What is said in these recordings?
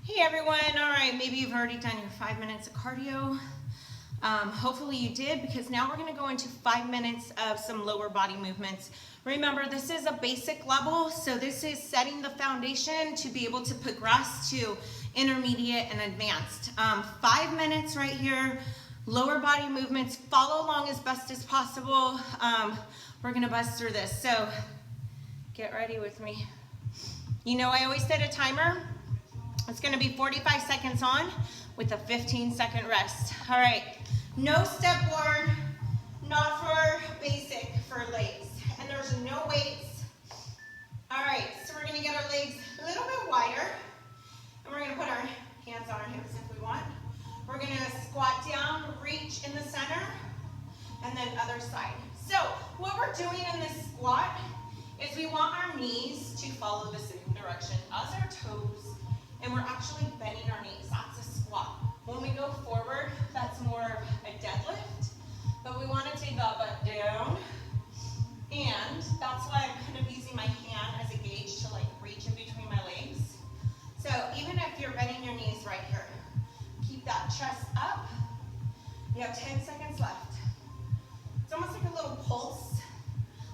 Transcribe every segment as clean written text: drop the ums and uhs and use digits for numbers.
Hey everyone, all right, maybe you've already done your 5 minutes of cardio. Hopefully you did, because now we're gonna go into 5 minutes of some lower body movements. Remember, this is a basic level, so this is setting the foundation to be able to progress to intermediate and advanced. 5 minutes right here, lower body movements. Follow along as best as possible. We're gonna bust through this, so get ready with me. You know, I always set a timer. It's gonna be 45 seconds on with a 15-second rest. All right, no step board, not for basic, for legs. And there's no weights. All right, so we're gonna get our legs a little bit wider, and we're gonna put our hands on our hips if we want. We're gonna squat down, reach in the center, and then other side. So what we're doing in this squat is we want our knees to follow the same direction as our toes. And we're actually bending our knees. That's a squat. When we go forward, that's more of a deadlift. But we want to take the butt down. And that's why I'm kind of using my hand as a gauge to like reach in between my legs. So even if you're bending your knees right here, keep that chest up. You have 10 seconds left. It's almost like a little pulse,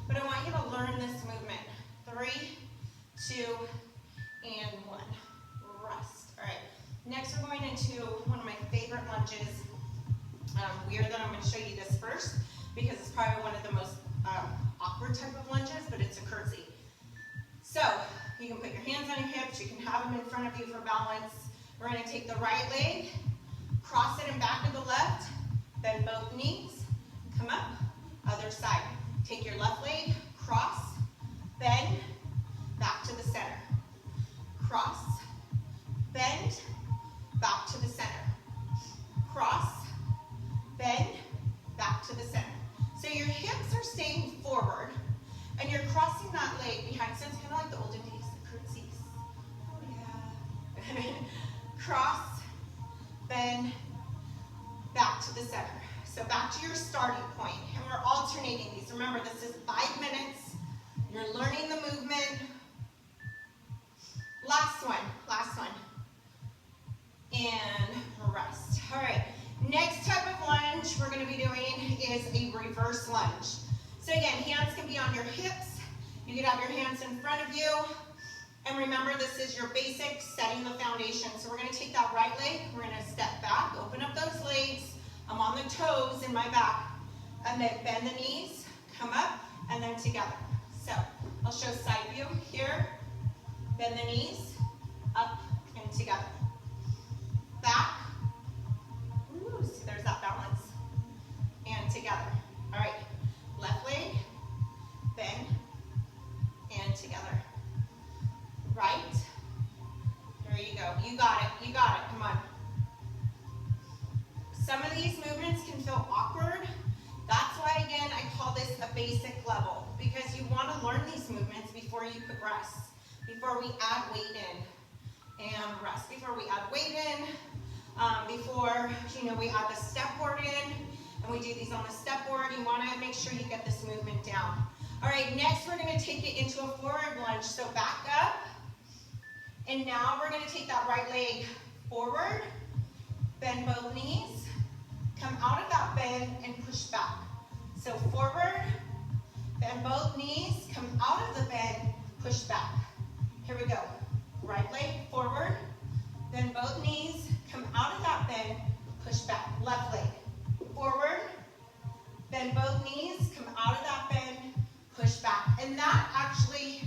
but I want you to learn this movement. 3, 2, and 1. Rest. All right, next we're going into one of my favorite lunges. Weird that I'm going to show you this first because it's probably one of the most awkward type of lunges, but it's a curtsy. So you can put your hands on your hips, you can have them in front of you for balance. We're going to take the right leg, cross it and back to the left, bend both knees, come up, other side. Take your left leg, cross, bend, back to the center. Cross, bend, back to the center. Cross, bend, back to the center. So your hips are staying forward, and you're crossing that leg behind. So it's kind of like the olden days, the curtsies. Oh yeah. Cross, bend, back to the center. So back to your starting point, and we're alternating these. Remember, this is 5 minutes. You're learning the movement. Last one. And rest. All right, next type of lunge we're going to be doing is a reverse lunge. So again, hands can be on your hips. You can have your hands in front of you. And remember, this is your basic setting the foundation. So we're going to take that right leg. We're going to step back, open up those legs. I'm on the toes in my back. And then bend the knees, come up, and then together. So I'll show side view here. Bend the knees, up and together. Back. Ooh, see, there's that balance. And together. All right, left leg, bend, and together. Right. There you go. You got it. Come on. Some of these movements can feel awkward. That's why, again, I call this a basic level, because you want to learn these movements before you progress. Before we add weight in, and rest. Before we add weight in, before we add the step board in, and we do these on the step board, you want to make sure you get this movement down. All right, next we're going to take it into a forward lunge. So back up, and now we're going to take that right leg forward, bend both knees, come out of that bend and push back. So forward, bend both knees, come out of the bend, push back. Here we go. Right leg forward, bend both knees, come out of that bend, push back. Left leg forward, bend both knees, come out of that bend, push back. And that actually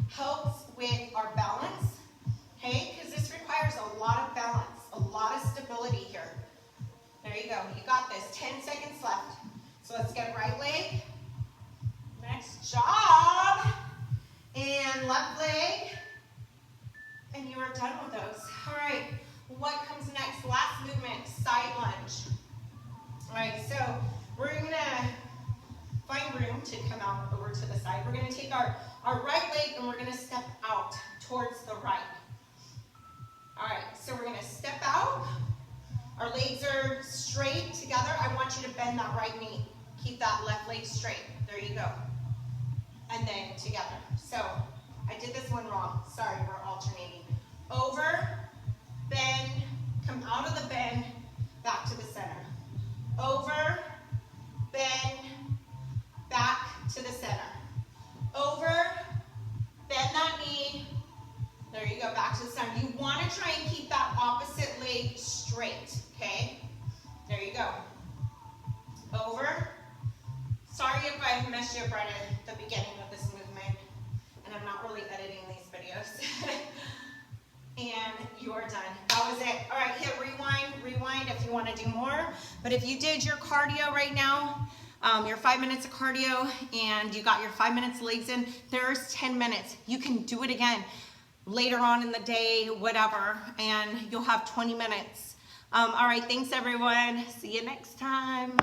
helps with our balance, okay? Because this requires a lot of balance, a lot of stability here. There you go. You got this. 10 seconds left. So let's get right leg. Nice job. And left leg. And you are done with those. All right, what comes next? Last movement, side lunge. All right, so we're gonna find room to come out over to the side. We're gonna take our right leg and we're gonna step out towards the right. All right, so we're gonna step out. Our legs are straight together. I want you to bend that right knee. Keep that left leg straight. There you go. And then together. So I did this one wrong. Sorry, we're alternating. Over, bend, beginning of this movement, and I'm not really editing these videos. And you are done. That was it. All right, hit rewind if you want to do more. But if you did your cardio right now, your 5 minutes of cardio, and you got your 5 minutes legs in, there's 10 minutes. You can do it again later on in the day, whatever, and you'll have 20 minutes. All right, thanks everyone. See you next time.